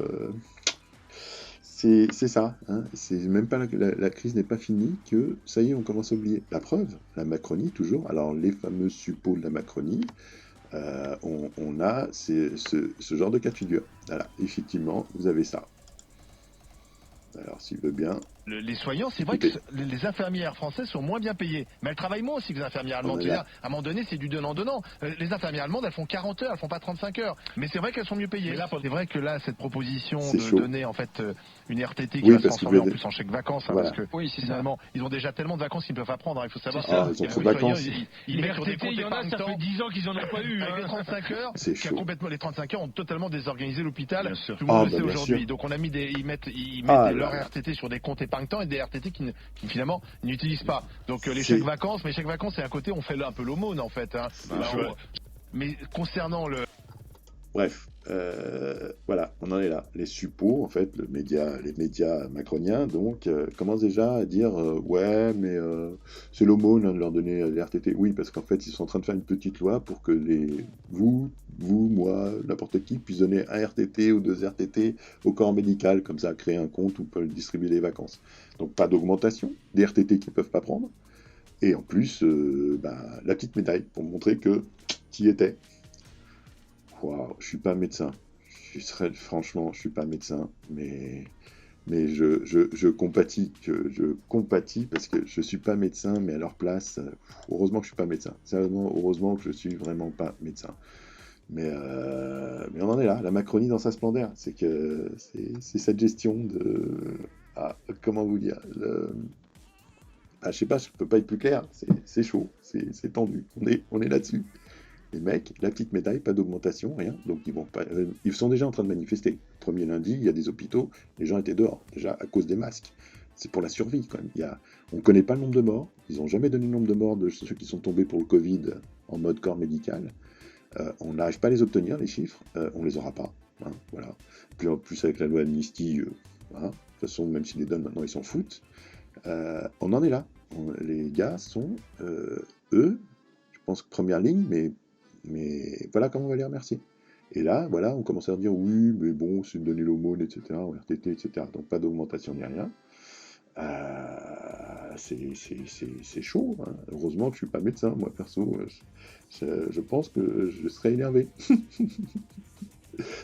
c'est ça. Hein. C'est même pas la crise n'est pas finie que ça y est, on commence à oublier. La preuve, la Macronie, toujours. Alors les fameux suppôts de la Macronie, on a ce genre de cas de figure. Voilà, effectivement, vous avez ça. Alors, s'il veut bien. Les soignants, c'est vrai que les infirmières françaises sont moins bien payées. Mais elles travaillent moins aussi que les infirmières allemandes. À un moment donné, c'est du donnant-donnant. Les infirmières allemandes, elles font 40 heures, elles font pas 35 heures. Mais c'est vrai qu'elles sont mieux payées. Mais là, c'est vrai que là, cette proposition de donner en fait une RTT qui va se transformer en plus en chèque vacances, voilà. Parce que finalement, ils ont déjà tellement de vacances qu'ils ne peuvent pas prendre. Il faut savoir ça. Ils ont trop de vacances. Ils mettent sur des comptes épargne temps. Ça fait 10 ans qu'ils en ont pas eu. Avec les 35 heures, les 35 heures ont totalement désorganisé l'hôpital. Tout le monde le sait aujourd'hui. Donc on a mis ils mettent leur RTT sur des comptes épargne-temps et des RTT qui finalement n'utilisent pas. Donc les chèques vacances, mais chèques vacances, c'est à côté, on fait un peu l'aumône en fait. Hein. Mais concernant le... Bref, voilà, on en est là. Les suppôts, en fait, les médias macroniens, donc, commencent déjà à dire ouais, mais c'est l'aumône de leur donner les RTT. Oui, parce qu'en fait, ils sont en train de faire une petite loi pour que vous, moi, n'importe qui, puisse donner un RTT ou 2 RTT au corps médical, comme ça, créer un compte où on peut distribuer les vacances. Donc, pas d'augmentation des RTT qu'ils ne peuvent pas prendre. Et en plus, la petite médaille pour montrer que tu y étais. Wow, je suis pas médecin. Franchement, je suis pas médecin, mais je compatis. Je compatis parce que je suis pas médecin, mais à leur place, heureusement que je suis pas médecin. Sérieusement, heureusement que je suis vraiment pas médecin. Mais on en est là, la Macronie dans sa splendeur. C'est que c'est cette gestion de... comment vous dire je sais pas, je peux pas être plus clair. C'est chaud, c'est tendu. On est là-dessus. Les mecs, la petite médaille, pas d'augmentation, rien. Donc ils sont déjà en train de manifester. Premier lundi, il y a des hôpitaux, les gens étaient dehors, déjà à cause des masques. C'est pour la survie quand même. On ne connaît pas le nombre de morts. Ils n'ont jamais donné le nombre de morts de ceux qui sont tombés pour le Covid en mode corps médical. On n'arrive pas à les obtenir, les chiffres. On les aura pas. Hein, voilà. Puis en plus avec la loi amnistie, de toute façon, même s'ils les donnent maintenant, ils s'en foutent. On en est là. Les gars sont, eux, je pense que première ligne, mais voilà comment on va les remercier. Et là, voilà, on commence à leur dire oui, mais bon, c'est de donner l'aumône, etc., en RTT, etc. Donc pas d'augmentation ni rien. C'est chaud. Hein. Heureusement que je suis pas médecin, moi perso. Je pense que je serais énervé.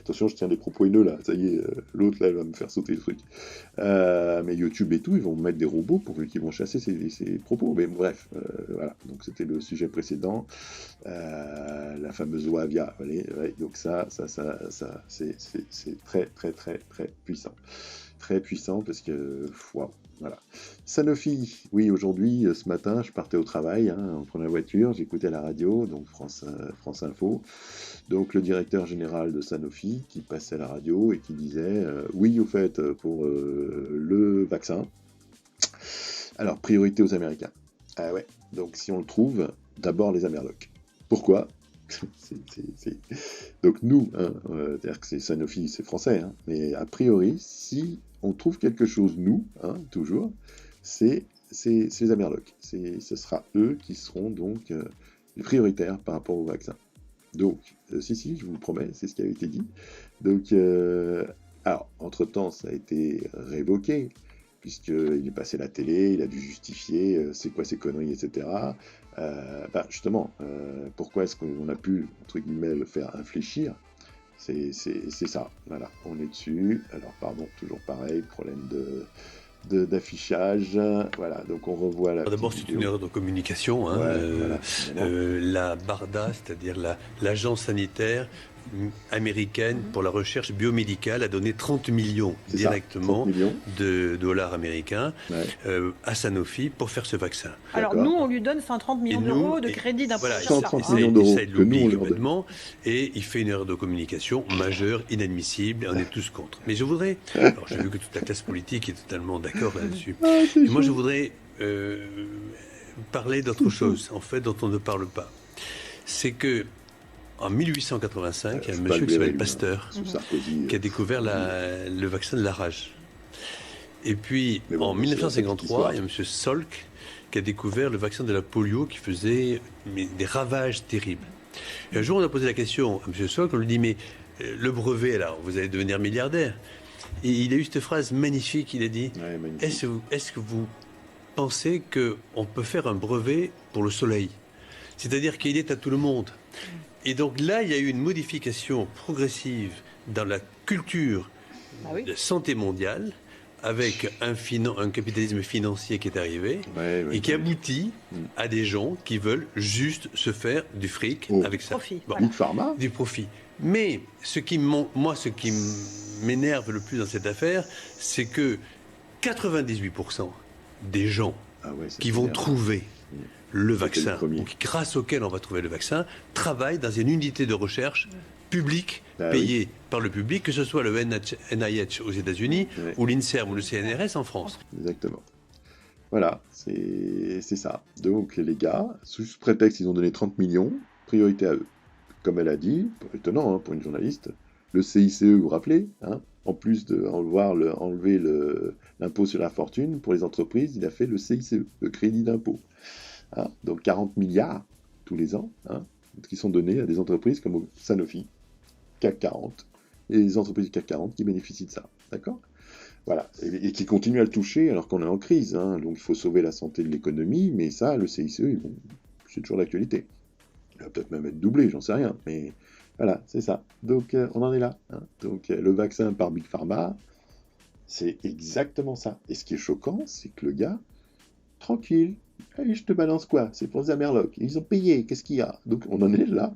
Attention, je tiens des propos haineux là, ça y est, l'autre là, elle va me faire sauter le truc. Mais YouTube et tout, ils vont mettre des robots qui vont chasser ces propos. Mais bref, voilà, donc c'était le sujet précédent, la fameuse loi Avia. Donc ça c'est très très très très puissant. Très puissant parce que, wow, voilà. Sanofi, oui, aujourd'hui, ce matin, je partais au travail, en prenant la voiture, j'écoutais la radio, donc France Info, donc le directeur général de Sanofi qui passait à la radio et qui disait, oui, au fait, pour le vaccin, alors, priorité aux Américains. Ah ouais, donc si on le trouve, d'abord les Amerlocs. Pourquoi ? Donc nous, c'est-à-dire que c'est Sanofi, c'est français, mais a priori, si on trouve quelque chose, nous, toujours, c'est les Amerlocs. Ce sera eux qui seront donc les prioritaires par rapport au vaccin. Donc, si, je vous le promets, c'est ce qui a été dit. Donc, alors, entre-temps, ça a été révoqué, puisqu'il est passé à la télé, il a dû justifier c'est quoi ces conneries, etc. Justement, pourquoi est-ce qu'on a pu, entre guillemets, le faire infléchir ? C'est ça, voilà, on est dessus. Alors, pardon, toujours pareil, problème d'affichage. Voilà, donc on revoit la. D'abord, c'est une erreur de communication. La BARDA, c'est-à-dire l'agence sanitaire américaine pour la recherche biomédicale, a donné 30 millions directement de dollars américains à Sanofi pour faire ce vaccin. Alors nous, on lui donne 130 millions d'euros de crédit d'impôt. Voilà, 130 millions d'euros ça l'oublie complètement, et il fait une erreur de communication majeure, inadmissible, et on est tous contre. Mais je voudrais, alors j'ai vu que toute la classe politique est totalement d'accord là-dessus, et moi je voudrais parler d'autre chose, en fait, dont on ne parle pas. C'est que En 1885, il y a un monsieur qui s'appelle Pasteur qui a découvert le vaccin de la rage. Et puis, en 1953, il y a M. Salk qui a découvert le vaccin de la polio qui faisait des ravages terribles. Et un jour, on a posé la question à M. Salk, on lui dit, mais le brevet, là, vous allez devenir milliardaire. Et il a eu cette phrase magnifique, il a dit, est-ce que vous pensez qu'on peut faire un brevet pour le soleil? C'est-à-dire qu'il est à tout le monde. Et donc là, il y a eu une modification progressive dans la culture de santé mondiale, avec un capitalisme financier qui est arrivé et qui aboutit à des gens qui veulent juste se faire du fric avec ça. Big Pharma. Du profit. Mais ce qui m'énerve le plus dans cette affaire, c'est que 98% des gens qui vont trouver le vaccin, grâce auquel on va trouver le vaccin, travaillent dans une unité de recherche publique, payée par le public, que ce soit le NIH aux États-Unis ou l'INSERM ou le CNRS en France. Exactement. Voilà, c'est ça. Donc les gars, sous prétexte qu'ils ont donné 30 millions, priorité à eux. Comme elle a dit, étonnant pour une journaliste, le CICE, vous vous rappelez, en plus d'enlever l'impôt sur la fortune pour les entreprises, il a fait le CICE, le crédit d'impôt. Donc 40 milliards tous les ans, qui sont donnés à des entreprises comme Sanofi, CAC 40, et les entreprises du CAC 40 qui bénéficient de ça. D'accord ? Voilà. Et qui continuent à le toucher alors qu'on est en crise. Donc il faut sauver la santé de l'économie, mais ça, le CICE, c'est toujours d'actualité. Il va peut-être même être doublé, j'en sais rien. Mais voilà, c'est ça. Donc on en est là. Donc le vaccin par Big Pharma, c'est exactement ça. Et ce qui est choquant, c'est que le gars, tranquille, allez, je te balance quoi? C'est pour Zamerloc. Ils ont payé, qu'est-ce qu'il y a? Donc on en est là.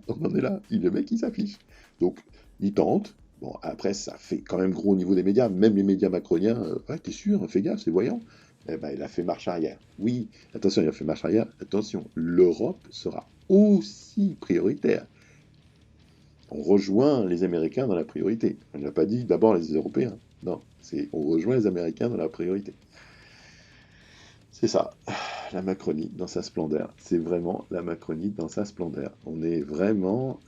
Le mec, il s'affiche. Donc il tente. Bon, après, ça fait quand même gros au niveau des médias. Même les médias macroniens, t'es sûr, fais gaffe, c'est voyant. Eh ben, il a fait marche arrière. Oui, attention, il a fait marche arrière. Attention, l'Europe sera aussi prioritaire. On rejoint les Américains dans la priorité. On n'a pas dit d'abord les Européens. Non, on rejoint les Américains dans la priorité. C'est ça, la Macronie dans sa splendeur. C'est vraiment la Macronie dans sa splendeur. On est vraiment...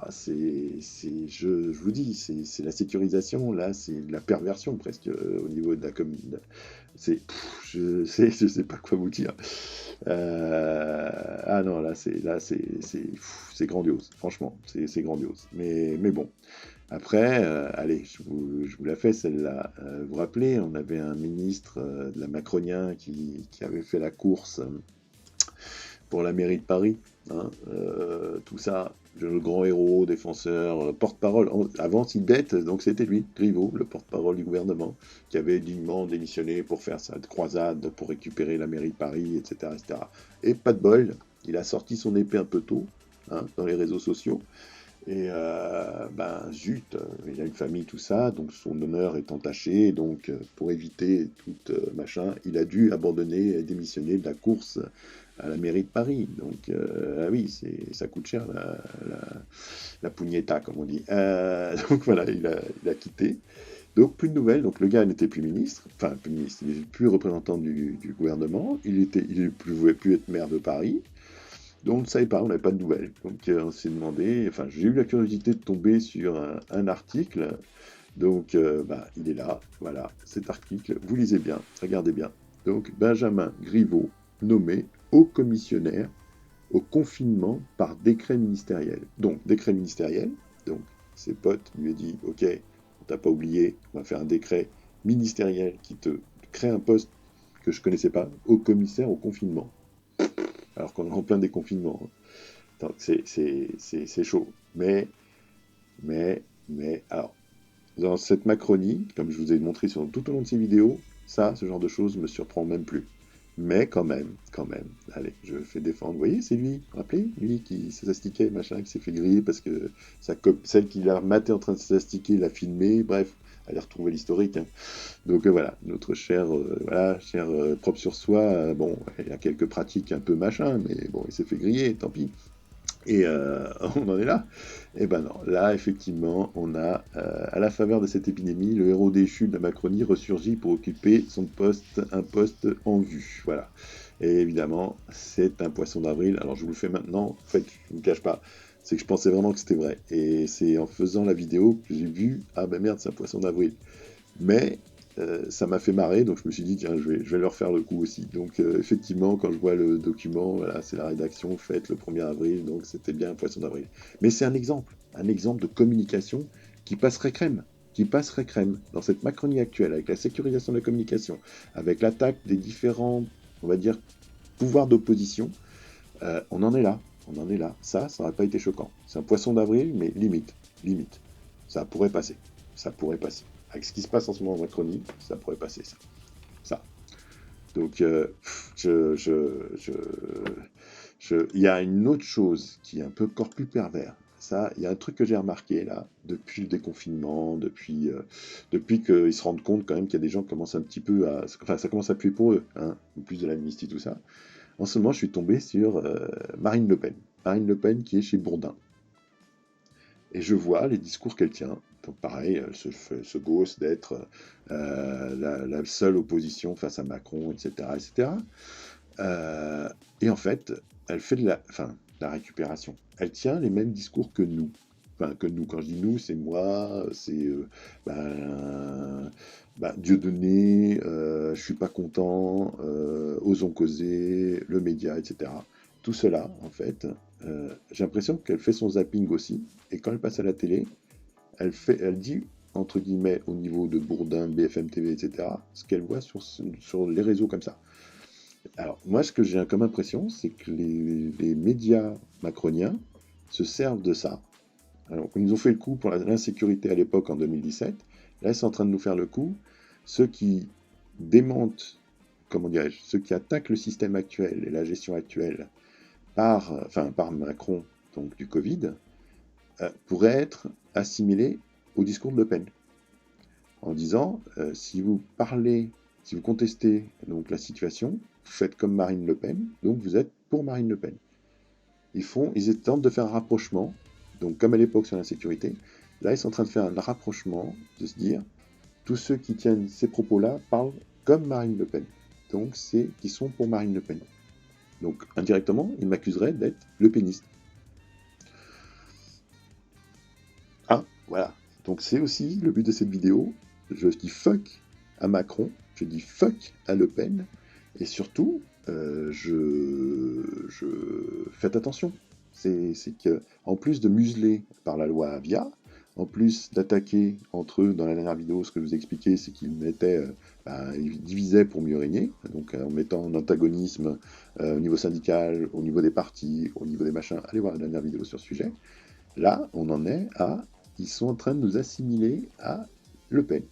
je vous dis, c'est la sécurisation, là, c'est de la perversion presque au niveau de la commune. Je sais pas quoi vous dire. Non, là, c'est grandiose, franchement, c'est grandiose. Mais bon. Après, allez, je vous la fais celle-là. Vous vous rappelez, on avait un ministre de la Macronien qui avait fait la course pour la mairie de Paris. Tout ça, le grand héros, défenseur, porte-parole. Avant, Sibeth, donc c'était lui, Griveaux, le porte-parole du gouvernement, qui avait dignement démissionné pour faire sa croisade, pour récupérer la mairie de Paris, etc., etc. Et pas de bol, il a sorti son épée un peu tôt, dans les réseaux sociaux. Et zut, il a une famille, tout ça, donc son honneur est entaché, donc pour éviter tout machin, il a dû abandonner et démissionner de la course à la mairie de Paris. Donc oui, ça coûte cher la pugnetta, comme on dit. Donc voilà, il a quitté. Donc plus de nouvelles, donc le gars n'était plus ministre, il n'était plus représentant du gouvernement, il ne pouvait plus être maire de Paris. Donc on ne savait pas, on n'avait pas de nouvelles. Donc on s'est demandé, j'ai eu la curiosité de tomber sur un article. Donc il est là, voilà, cet article, vous lisez bien, regardez bien. Donc Benjamin Griveaux, nommé haut commissionnaire au confinement par décret ministériel. Donc décret ministériel, donc ses potes lui ont dit, ok, on t'a pas oublié, on va faire un décret ministériel qui te crée un poste que je connaissais pas, haut commissaire au confinement. Alors qu'on est en plein déconfinement. Donc c'est chaud. Mais, alors, dans cette Macronie, comme je vous ai montré tout au long de ces vidéos, ce genre de choses me surprend même plus. Mais quand même, allez, je fais défendre. Vous voyez, c'est lui, rappelez, lui qui s'astiquait, machin, qui s'est fait griller parce que celle qui l'a maté en train de s'astiquer l'a filmé, bref, allez retrouver l'historique. Donc voilà, notre cher propre sur soi, il y a quelques pratiques un peu machin, mais bon, il s'est fait griller, tant pis. Et on en est là. Et ben non, là effectivement, on a, à la faveur de cette épidémie, le héros déchu de la Macronie ressurgit pour occuper un poste en vue. Voilà. Et évidemment, c'est un poisson d'avril. Alors je vous le fais maintenant, en fait, je ne vous cache pas, C'est que je pensais vraiment que c'était vrai. Et c'est en faisant la vidéo que j'ai vu, ah ben merde, c'est un poisson d'avril. Mais ça m'a fait marrer, donc je me suis dit, tiens, je vais leur faire le coup aussi. Donc effectivement, quand je vois le document, voilà, c'est la rédaction faite le 1er avril, donc c'était bien un poisson d'avril. Mais c'est un exemple de communication qui passerait crème. Dans cette Macronie actuelle, avec la sécurisation de la communication, avec l'attaque des différents, on va dire, pouvoirs d'opposition, on en est là. Ça n'aurait pas été choquant. C'est un poisson d'avril, mais limite. Ça pourrait passer. Avec ce qui se passe en ce moment en Macronie, ça pourrait passer, ça. Donc, il y a une autre chose qui est un peu encore plus pervers. Ça, il y a un truc que j'ai remarqué là, depuis le déconfinement, depuis qu'ils se rendent compte quand même qu'il y a des gens qui commencent un petit peu à... Enfin, ça commence à puer pour eux, hein, en plus de l'amnistie, tout ça. En ce moment, je suis tombé sur Marine Le Pen. Marine Le Pen qui est chez Bourdin. Et je vois les discours qu'elle tient. Donc pareil, elle se gausse d'être la seule opposition face à Macron, etc. Et en fait, elle fait de la récupération. Elle tient les mêmes discours que nous. Enfin, que nous. Quand je dis nous, c'est moi, c'est Dieudonné, je suis pas content, osons causer, le média, etc. Tout cela, en fait, j'ai l'impression qu'elle fait son zapping aussi. Et quand elle passe à la télé, elle dit, entre guillemets, au niveau de Bourdin, BFM TV, etc., ce qu'elle voit sur les réseaux comme ça. Alors, moi, ce que j'ai comme impression, c'est que les médias macroniens se servent de ça. Alors, ils nous ont fait le coup pour l'insécurité à l'époque, en 2017. Là, ils sont en train de nous faire le coup. Ceux qui démentent, ceux qui attaquent le système actuel et la gestion actuelle par Macron, donc du Covid, pourraient être assimilés au discours de Le Pen. En disant, si vous contestez donc la situation, vous faites comme Marine Le Pen, donc vous êtes pour Marine Le Pen. Ils tentent de faire un rapprochement, donc comme à l'époque sur l'insécurité, là ils sont en train de faire un rapprochement, de se dire, tous ceux qui tiennent ces propos-là parlent comme Marine Le Pen, donc c'est qui sont pour Marine Le Pen. Donc indirectement, ils m'accuseraient d'être le péniste. Ah, voilà. Donc c'est aussi le but de cette vidéo. Je dis fuck à Macron, je dis fuck à Le Pen, et surtout, faites attention. C'est que, en plus de museler par la loi Avia, en plus d'attaquer entre eux dans la dernière vidéo, ce que je vous ai expliqué, c'est qu'ils ils divisaient pour mieux régner, donc en mettant en antagonisme au niveau syndical, au niveau des partis, au niveau des machins. Allez voir la dernière vidéo sur ce sujet. Là, on en est à... Ils sont en train de nous assimiler à Le Pen.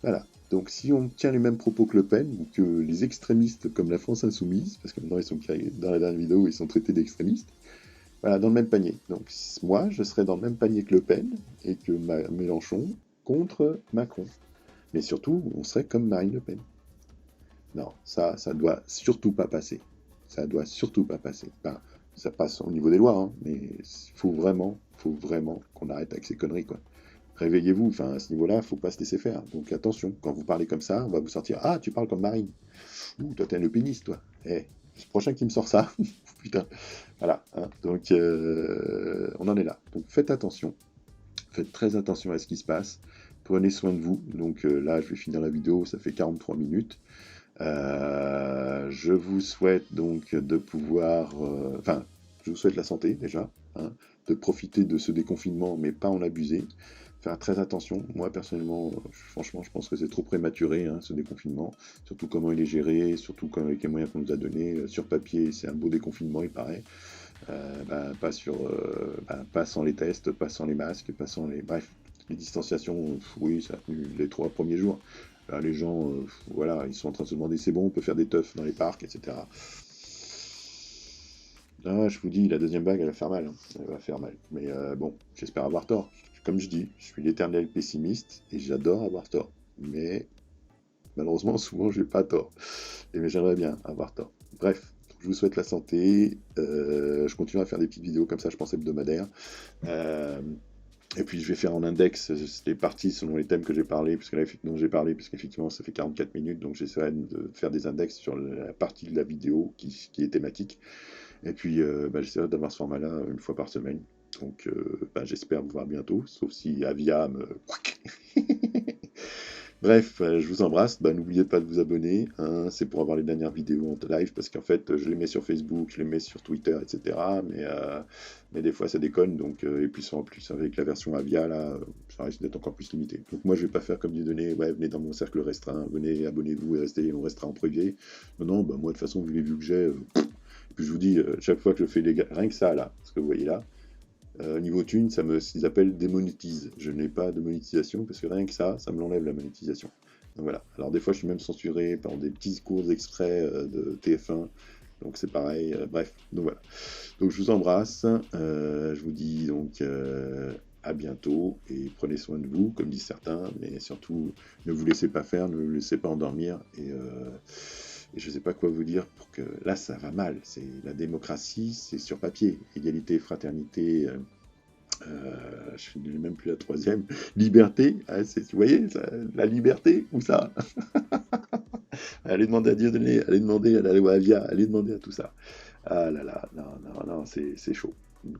Voilà. Donc si on tient les mêmes propos que Le Pen, ou que les extrémistes comme la France Insoumise, parce que maintenant dans la dernière vidéo, ils sont traités d'extrémistes, voilà, dans le même panier. Donc moi, je serais dans le même panier que Le Pen, et que Mélenchon contre Macron. Mais surtout, on serait comme Marine Le Pen. Non, ça doit surtout pas passer. Ça doit surtout pas passer. Enfin, ça passe au niveau des lois, hein, mais il faut vraiment qu'on arrête avec ces conneries, quoi. Réveillez-vous, enfin, à ce niveau-là, faut pas se laisser faire. Donc attention, quand vous parlez comme ça, on va vous sortir « Ah, tu parles comme Marine. Ouh, toi, t'es un lepéniste, toi. C'est le prochain qui me sort ça. Putain. » Voilà, hein. Donc, on en est là. Donc faites attention. Faites très attention à ce qui se passe. Prenez soin de vous. Donc là, je vais finir la vidéo, ça fait 43 minutes. Je vous souhaite donc de pouvoir... je vous souhaite la santé, déjà, hein, de profiter de ce déconfinement, mais pas en abuser. Faire très attention. Moi, personnellement, franchement, je pense que c'est trop prématuré, hein, ce déconfinement. Surtout comment il est géré, surtout avec les moyens qu'on nous a donnés. Sur papier, c'est un beau déconfinement, il paraît. Pas sans les tests, pas sans les masques, pas sans les... Bref, les distanciations, oui, ça a tenu les 3 premiers jours. Là, les gens, ils sont en train de se demander, c'est bon, on peut faire des teufs dans les parcs, etc. Là, je vous dis, la deuxième vague, elle va faire mal. Hein. Elle va faire mal. Mais bon, j'espère avoir tort. Comme je dis, je suis l'éternel pessimiste et j'adore avoir tort. Mais malheureusement, souvent, je n'ai pas tort. Mais j'aimerais bien avoir tort. Bref, je vous souhaite la santé. Je continue à faire des petites vidéos comme ça, je pense, hebdomadaires. Et puis, je vais faire en index les parties selon les thèmes que j'ai parlé, puisqu'effectivement, ça fait 44 minutes. Donc, j'essaierai de faire des index sur la partie de la vidéo qui est thématique. Et puis, j'essaierai d'avoir ce format-là une fois par semaine. Donc, j'espère vous voir bientôt, sauf si Avia me... Bref, je vous embrasse. N'oubliez pas de vous abonner. Hein, c'est pour avoir les dernières vidéos en live, parce qu'en fait, je les mets sur Facebook, je les mets sur Twitter, etc. Mais des fois, ça déconne. Donc, et puis en plus, avec la version Avia, là, ça risque d'être encore plus limité. Donc moi, je vais pas faire comme Dieudonné. Ouais, venez dans mon cercle restreint, venez, abonnez-vous et on restera en privé. Non, moi, de toute façon, vu les vues que j'ai... Puis je vous dis, chaque fois que je fais les gars, rien que ça, là, ce que vous voyez là, niveau thune, ils appellent démonétise. Je n'ai pas de monétisation parce que rien que ça me l'enlève la monétisation. Donc voilà. Alors des fois, je suis même censuré par des petits cours extraits de TF1. Donc c'est pareil. Bref. Donc voilà. Donc je vous embrasse. Je vous dis donc à bientôt et prenez soin de vous, comme disent certains. Mais surtout, ne vous laissez pas faire, ne vous laissez pas endormir. Et je ne sais pas quoi vous dire pour que... Là, ça va mal. C'est la démocratie, c'est sur papier. Égalité, fraternité, je n'ai même plus la troisième. Liberté, vous voyez, la liberté, où ça? Allez demander à Dieudonné, allez demander à la loi Avia, allez demander à tout ça. Ah là là, non, c'est chaud.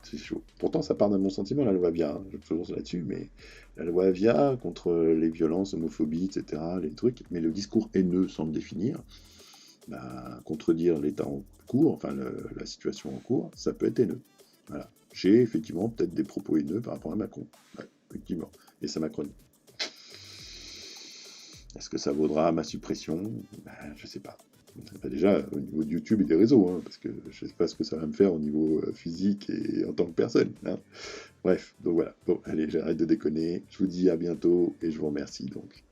C'est chaud. Pourtant, ça part d'un bon sentiment, la loi Avia. Je pense là-dessus, mais la loi Avia contre les violences, homophobie, etc., les trucs. Mais le discours haineux semble définir. Contredire l'état en cours, enfin la situation en cours, ça peut être haineux. Voilà. J'ai effectivement peut-être des propos haineux par rapport à Macron. Ouais, effectivement. Et sa Macronie. Est-ce que ça vaudra ma suppression? Je sais pas. Déjà, au niveau de YouTube et des réseaux, hein, parce que je sais pas ce que ça va me faire au niveau physique et en tant que personne. Hein. Bref, donc voilà. Bon, allez, j'arrête de déconner. Je vous dis à bientôt et je vous remercie donc.